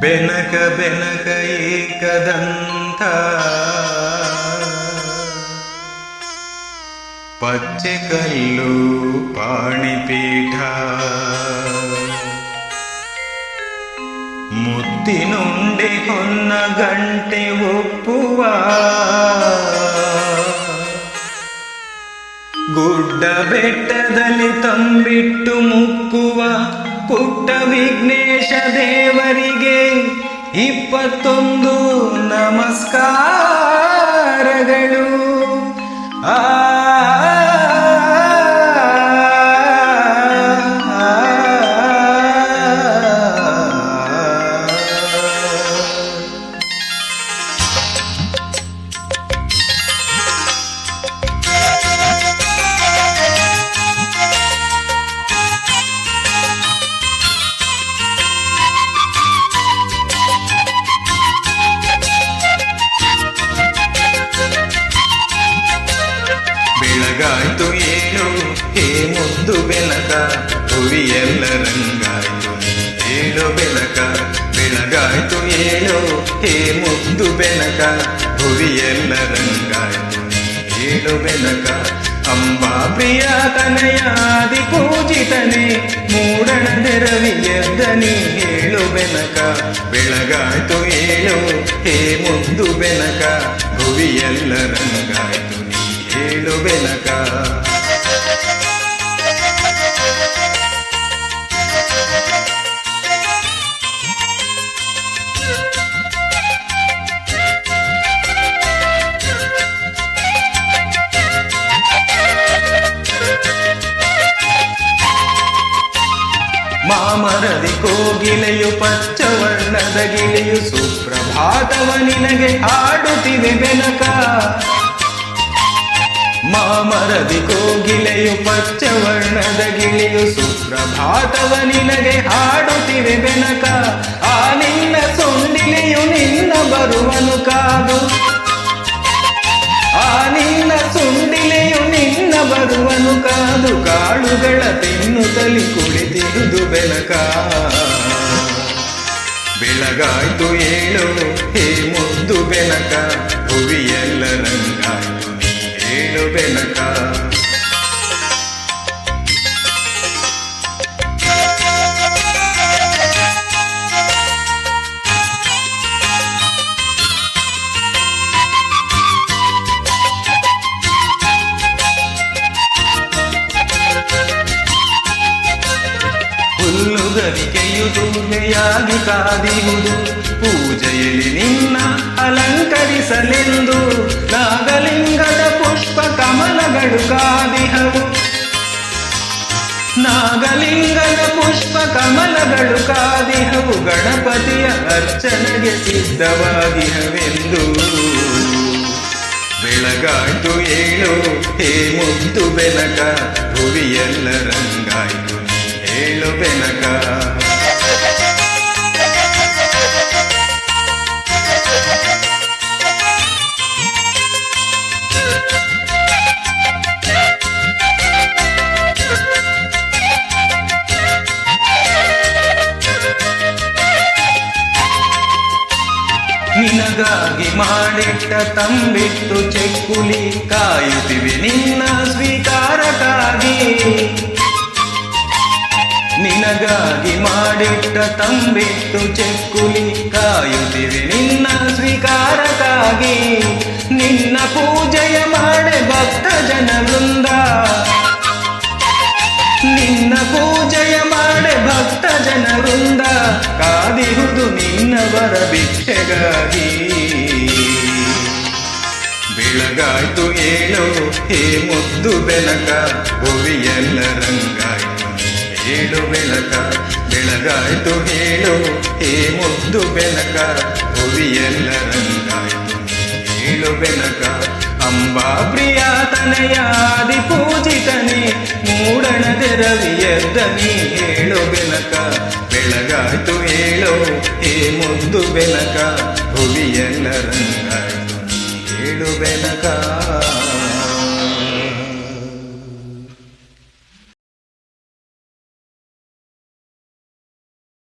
ಬೆನಕ ಬೆನಕ ಏಕದಂತ ಪಚ್ಚೆ ಕಲ್ಲು ಪಾಣಿಪೀಠ ಮುತ್ತಿನುಂಡೆ ಹೊನ್ನ ಗಂಟೆ ಒಪ್ಪುವ ಗುಡ್ಡ ಬೆಟ್ಟದಲ್ಲಿ ತಂಬಿಟ್ಟು ಮುಕ್ಕುವ ಪುಟ್ಟ ವಿಘ್ನೇಶ ದೇವರಿಗೆ 21 ನಮಸ್ಕಾರಗಳು. ಬೆಳಗಾಯ್ತು ಏಳು ಹೇ ಮುದ್ದು ಬೆನಕ, ಹುರಿಯೆಲ್ಲ ರಂಗಾಯ್ತು ನೀ ಏಳು ಬೆನಕ. ಬೆಳಗಾಯ್ತು ಏಳು ಹೇ ಮುದ್ದು ಬೆನಕ, ಹುರಿಯೆಲ್ಲ ರಂಗಾಯ್ತು ನೀ ಏಳು ಬೆನಕ. ಅಂಬಾ ಪ್ರಿಯ ತನಯಾದಿ ಪೂಜಿತನೆ, ಮೂಡಣದೆ ರವಿ ಎದ್ದನಿ ಹೇಳು ಬೆನಕ. ಬೆಳಗಾಯ್ತು ಏಳು ಹೇ ಮುದ್ದು ಬೆನಕ, ಭುವಿಯೆಲ್ಲ ರಂಗಾಯ್ತು ನೀ ಹೇಳು ಬೆನಕ. ಮಾಮರದಿ ಕೋಗಿಲೆಯು ಪಚ್ಚವರ್ಣದ ಗಿಳಿಯು ಸುಪ್ರಭಾತವ ನಿನಗೆ ಹಾಡುತ್ತಿವೆ ಬೆನಕ. ಮಾಮರದಿ ಕೋಗಿಲೆಯು ಪಚ್ಚವರ್ಣದ ಗಿಳಿಯು ಸುಪ್ರಭಾತವ ನಿನಗೆ ಹಾಡುತ್ತಿವೆ ಬೆನಕ. ಆ ನಿನ್ನ ಸೊಂಡಿಲೆಯು ನಿನ್ನ ಬರುವನು ಕಾದು, ಆ ನಿನ್ನ ಸುಂಡಿಲೆಯು ನಿನ್ನ ಬರುವನು ಕಾದು, ಕಾಳುಗಳ ತಿನ್ನುತ್ತಲಿ ಕುಳಿತಿರುವುದು ಬೆನಕ. ಬೆಳಗಾಯ್ತು ಏಳು ಹೇ ಮುದ್ದು ಬೆನಕ, ಭುವಿಯೆಲ್ಲ ರಂಗಾಯ್ತು ನೀ ಹೇಳು ಬೆನಕ. ಹುಲ್ಲುಗರಿಕೆಯು ದೂರೆಯಾಗಿ ಕಾದಿರುವುದು, ಪೂಜೆಯಲ್ಲಿ ನಿನ್ನ ಅಲಂಕರಿಸಲೆಂದು ನಾಗಲಿಂಗದ ಪುಷ್ಪ ಕಮಲಗಳು ಕಾದಿಹವು. ನಾಗಲಿಂಗದ ಪುಷ್ಪ ಕಮಲಗಳು ಕಾದಿಹವು, ಗಣಪತಿಯ ಅರ್ಚನೆಗೆ ಸಿದ್ಧವಾಗಿಹವೆಂದು. ಬೆಳಗಾಯ್ತು ಏಳು ಹೇ ಮುದ್ದು ಬೆನಕ, ಭುವಿಯೆಲ್ಲ ರಂಗಾಯ್ತು ನೀ ಹೇಳು ಬೆನಕ. ನಿನಗಾಗಿ ಮಾಡಿಟ್ಟ ತಂಬಿಟ್ಟು ಚೆಕ್ಕುಲಿ ಕಾಯುತ್ತಿವೆ ನಿನ್ನ ಸ್ವೀಕಾರಕ್ಕಾಗಿ. ನಿನಗಾಗಿ ಮಾಡಿಟ್ಟ ತಂಬಿಟ್ಟು ಚೆಕ್ಕುಲಿ ಕಾಯುತ್ತಿವೆ ನಿನ್ನ ಸ್ವೀಕಾರಕ್ಕಾಗಿ. ನಿನ್ನ ಪೂಜೆಯ ಮಾಡೆ ಭಕ್ತ ಜನ ವೃಂದ, ನಿನ್ನ ಪೂಜೆಯ ಮಾಡೆ ಭಕ್ತ ಜನ ವೃಂದ, ಕಾದಿರುವುದು ನಿನ್ನವರ ಭಿಕ್ಷೆಗಾಗಿ. ಬೆಳಗಾಯ್ತು ಏಳು ಹೇ ಮುದ್ದು ಬೆನಕ, ಭುವಿಯೆಲ್ಲ ರಂಗಾಯ್ತು ನೀ ಹೇಳು ಬೆನಕ. ಬೆಳಗಾಯ್ತು ಏಳು ಹೇ ಮುದ್ದು ಬೆನಕ, ಭುವಿಯೆಲ್ಲ ರಂಗಾಯ್ತು ನೀ ಹೇಳು ಬೆನಕ. ಅಂಬಾ ಪ್ರಿಯ ತನಯಾದಿ ಪೂಜಿತನೆ, ಮೂಡಣದೆ ರವಿ ಎದ್ದನಿ ಹೇಳು ಬೆನಕ. ಬೆಳಗಾಯ್ತು ಏಳು ಹೇ ಮುದ್ದು ಬೆನಕ, ಭುವಿಯೆಲ್ಲ ರಂಗಾಯ್ತು ನೀ ಹೇಳು ಬೆನಕ.